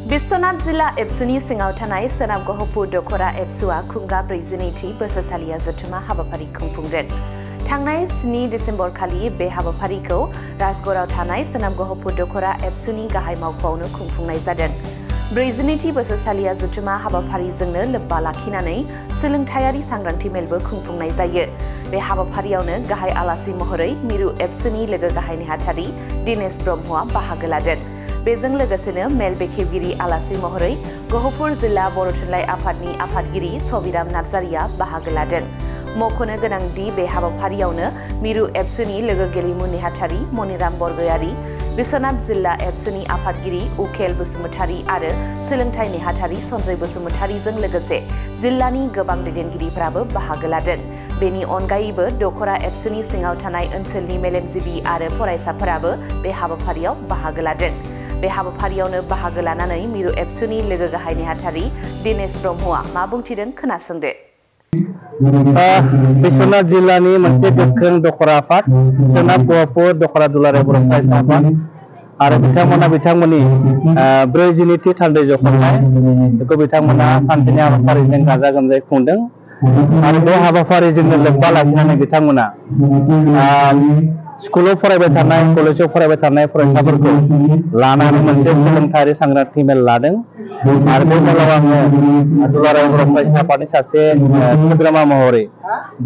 बिश्वनाथ जिला एबसुनि सिङाव थानाय सोनाब गहपुर दखरा एबसुआ खुंगा 42थि बोसोरसालिया जथुमा हाबाफारि खुंफुंदों। थांनाय 7 डिसेम्बर खालि बे हाबाफारिखौ राजगड़आव थानाय सोनाब गहपुर दखरा एबसुनि गाहाय मावख'आवनो खुंफुंनाय जादों। 42थि बोसोरसालिया जथुमा हाबाफारिजोंनो लोब्बा लाखिनानै सोलोंथायारि सांग्रांथि मेलबो खुंफुंनाय जायो। बे हाबाफारियावनो गाहाय आलासि महरै मिरु एबसुनि लोगो गाहाय नेहाथारि दिनेश ब्रह्मआ बाहागो लादों। बेजों लोगोसेनो मेल बेखेवगिरि आलासि महरै गहपुर जिल्ला बर' थुनलाइ आफादनि आफादगिरि सबिराम नार्जारिया बाहागो लादों। मख'नो गोनांदि बे हाबाफारियावनो मिरु एबसुनि लोगो गेलेमु नेहाथारि मनिराम बरगयारी, बिश्वनाथ जिल्ला एबसुनि आफादगिरि उकेल बसुमतारी आरो सोलोंथाइ नेहाथारि सन्जय बसुमतारीजों लोगोसे जिल्लानि गोबां दैदेनगिरिफोराबो बाहागो लादों। बेनि अनगायैबो दखरा एबसुनि सिङाव थानाय ओनसोलनि मेलेमजिबि आरो फरायसाफोराबो बे हाबाफारियाव बाहागो लादों। बे हाबाफारियावनो बाहागो लानानै मिरु एबसुनि लोगो गाहाय नेहाथारि दिनेश ब्रह्मआ मा बुंथिदों खोनासंदो। बिश्वनाथ जिल्लानि मोनसे गोख्रों दखरा आफाद सोनाब गहपुर दखरा दुलाराय बर' फरायसा आफाद आरो बिथांमोननि 42थि थान्दै जख'नाय बेखौ बिथांमोना सानसेनि हाबाफारिजों गाजा गोमजायै खुंदों आरो बे हाबाफारिजोंनो लोब्बा लाखिनानै बिथांमोना स्कुलाव फरायबाय थानाय कलेजाव फरायबाय थानाय फरायसाफोरखौ लानानै मोनसे सोलोंथायारि सांग्रांथि मेल लादों आरो बे मेलाव आङो दुलाराय बर' फरायसा आफादनि सासे सोद्रोमा महरै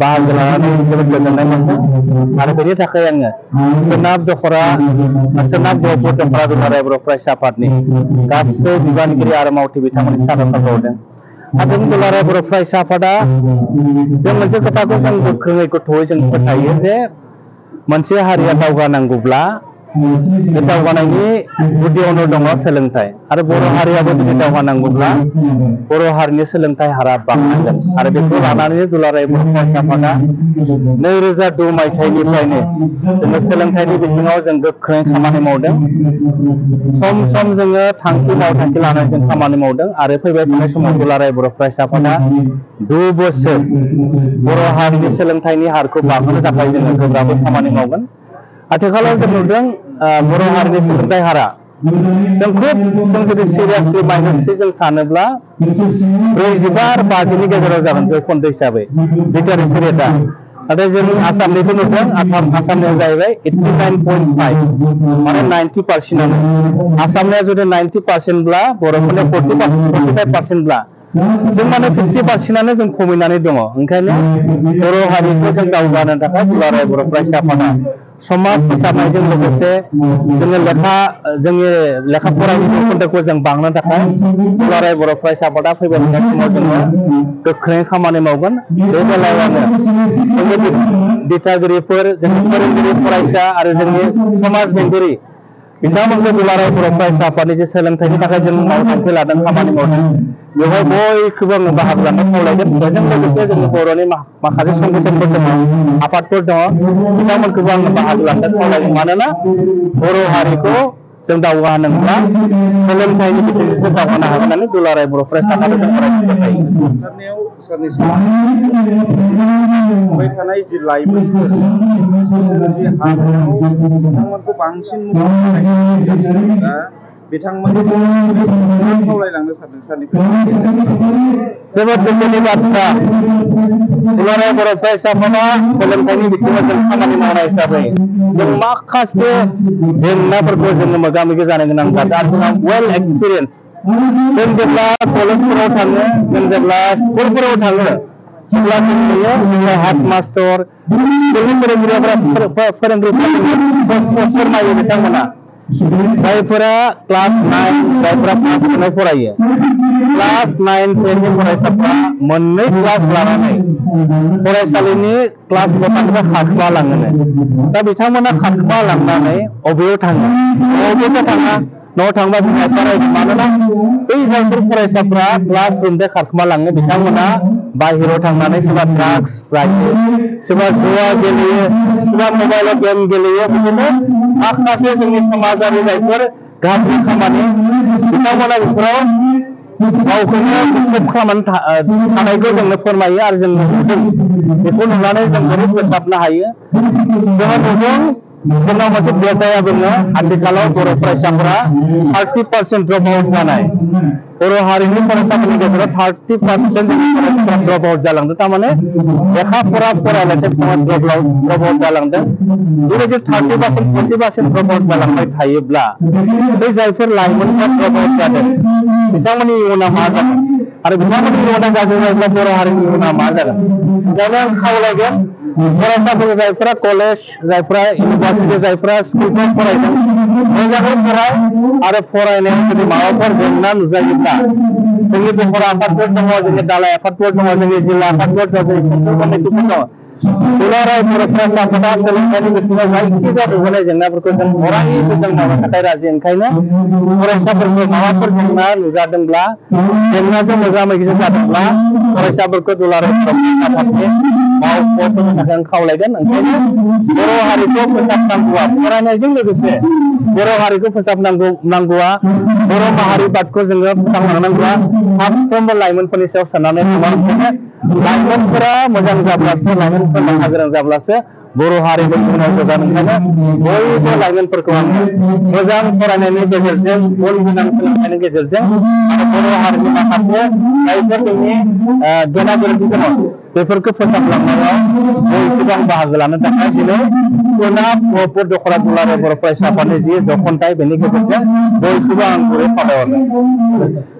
बाहागो लानानै जोबोद गोजोननाय मोनदों आरो बेनि थाखाय आङो सोनाब गहपुर दखरा दुलाराय बर' फरायसा आफादनि गासै बिबानगिरि आरो मावथि बिथांमोननि साबायखर बावदों। आरो दुलाराय बर' फरायसा आफादा जों मोनसे खोथाखौ जों गोख्रोङै गोथौयै जों फोथायो जे मोनसे हारिया दावगानांगौब्ला बे दावगानायनि गुदियावनो दङ सोलोंथाइ आरो बर' हारियाबो जुदि दावगानांगौब्ला बर' हारिनि सोलोंथाइ हारा बांनांगोन आरो बेखौ लानानै दुलाराय बर' फरायसा आफादा 2002 मायथाइनिफ्रायनो जोङो सोलोंथाइनि बिथिङाव जों गोख्रों खामानि मावदों। सम सम जोङो मावथांखि लानानै जों खामानि मावदों आरो फैबाय थानाय समाव दुलाराय बर' फरायसा आफादा 2 बोसोर बर' हारिनि सोलोंथाइनि हारखौ बांहोनो थाखाय जोङो गोब्राबै खामानि मावगोन। आथिखालाव जों नुदों बर' हारिनि सोलोंथाइ हारा जों जुदि सिरियासलि माइनरिटि जों सानोब्ला 45 आरो 50नि गेजेराव जागोन जौखोन्दो हिसाबै लिटारेसि रेटआ। नाथाय जों आसामनिखौ नुदों आसामनिया जाहैबाय 89.5 माने 90%। आसामनिया जुदि 90% ब्ला बर'फोरनिया 45% जों माने 50% जों खमायनानै दङ। ओंखायनो बर' हारिखौ जों दावगानो थाखाय दुलाराय बर' फरायसा आफादा समाज फोसाबनायजों लोगोसे जोंनि लेखा फरायनायनि जौखोन्दोखौ जों बांनो थाखाय दुलाराय बर' फरायसा आफादा फैबाय थानाय समाव जोङो गोख्रों खामानि मावगोन। बे बेलायाव आङो जोंनि दिथागिरिफोर, जोंनि फोरोंगिरि, फरायसा आरो जोंनि समाज बेंगिरि बिथांमोनखौ दुलाराय बर' फरायसा आफादनि जे सोलोंथाइनि थाखाय जों मावथांखि लादों, खामानि मावदों, बेवहाय बयखौबो आङो बाहागो लानो खावलायगोन। बेजों लोगोसे जोंनि बर'नि माखासे संगठनफोर दङ, आफादफोर दङ, बिथांमोनखौबो आङो बाहागो लानो खावलायगोन। मानोना बर' हारिखौ जों दावगाहोनोब्ला सोलोंथाइनि बिथिंजोंसो दावगानो हागोन होननानै दुलाराय बर' फरायसा आफादा जों फरायसाफोर थायो। फैबाय थानाय जि लाइमोनफोर बिसोर जि हारिमुखौ बिथांमोनखौ बांसिन बिथांमोनखौ खावलायलांनो सानदों सारनिफ्राय। जोबोद दुखुनि बाथ्रा, दुलाराय बर' फरायसा आफादा सोलोंथाइनि बिथिङाव जों खामानि मावनाय हिसाबै जों माखासे जेंनाफोरखौ जोङो मोगा मोगि जानो गोनां जादों आरो जोंहा वेल एक्सपिरियेन्स। जों जेब्ला कलेजफोराव थाङो, जों जेब्ला स्कुलफोराव थाङो, अब्ला जों नुयो जोंनि हेडमास्टर, स्कुलनि फोरोंगिरिफोरा फोरमायो बिथांमोना जायफोरा क्लास 9, जायफोरा क्लास 10 फरायो, क्लास 9, 10 नि फरायसाफ्रा मोननै क्लास लानानै फरायसालिनि क्लास गथानिफ्राय खारखोमा लाङो। दा बिथांमोना खारखोमा लांनानै अबेयाव थाङो? न'आवबो थाङा, न'आव थांबा बिमा बिफा मानोना बै जायफोर फरायसाफ्रा क्लास रुमनिफ्राय खारखोमा लाङो बिथांमोना बाहेराव थांनानै सोरबा ड्राग्स जायो, सोरबा जुवा गेलेयो, सोरबा मबाइलाव गेम गेलेयो। बिदिनो माखासे जोंनि समाजारि जायफोर गाज्रि खामानि बिथांमोना बेफोराव गावखौनो मुखुब खालामनानै थानायखौ जोंनो फोरमायो आरो जों नुदों। बेखौ नुनानै जों बोरै फोसाबनो हायो? जोङो नुदों जोंनाव मोनसे डेटाया बुङो आथिखालाव बर' फरायसाफोरा 30% ड्रप आउट जानाय बर' हारिनि फरायसाफोरनि गेजेराव 30% फरायसाफोरा ड्रप आउट जालांदों थारमाने लेखा फरा फरायनायसो बिथांमोना ड्रप आउट जालांदों बेबायदि 30% 40% ड्रप आउट जालांबाय थायोब्ला बै जायफोर लाइमोनफ्रा ड्रप आउट जादों बिथांमोननि इयुना मा जागोन आरो बिथांमोननि इयुना गाज्रि जायोब्ला बर' हारिनि इयुना मा जागोन बेखायनो आं खावलायगोन फरायसाफोर जायफोरा कलेज जायफोरा इउनिभार्सिटि जायफोरा स्कुलफ्राव फरायदों मोजाङै फराय आरो फरायनायाव जुदि माबाफोर जेंना नुजायोब्ला जोंनि बेफोर आफादफोर दङ जोंनि दालाय आफादफोर दङ जोंनि जिल्ला आफादफोर दङ जोंनि सेन्ट्रेल कमिटिफोर दङ दुलाराय बर' फरायसाफोरा सोलोंथाइनि बिथिङाव जायखिजाया नुजानाय जेंनाफोरखौ जों अरायबो जों मावनो थाखाय राजि ओंखायनो फरायसाफोरखौ माबाफोर जेंना नुजादोंब्ला जेंनाजों मोगा मोगिजों जादोंब्ला फरायसाफोरखौ दुलाराय बर' फरायसाफोरनि मावख'फोरनि थाखाय आं खावलायगोन ओंखायनो बर' हारिखौ फोसाबनांगौआ फरायनायजों लोगोसे बर' हारिखौ फोसाबनांगौआ बर' माहारिबादखौ जोङो फोथांलांनांगौआ साफ्रोमबो लाइमोनफोरनि सायाव साननानै दङ लाइमोनफोरा मोजां जाब्लासो लाइमोनफोरा लेखा गोरों जाब्लासो बर' हारिखौ उनाव जौगानो ओंखायनो बयबो लाइमोनफोरखौ आङो मोजां फरायनायनि गेजेरजों गुन गोनां सोलोंथाइनि गेजेरजों आरो बर' हारिनि माखासे जायफोर जोंनि गेना गोरोन्थि दङ बेफोरखौ फोसाबलांनायाव बयखौबो आं बाहागो लानो थाखाय दिनै सोनाब दख'रा दुलाराय बर' फरायसाफोरनि जि जख'न्थाय बेनि गेजेरजों बयखौबो आं गुरै खावलायहरबाय।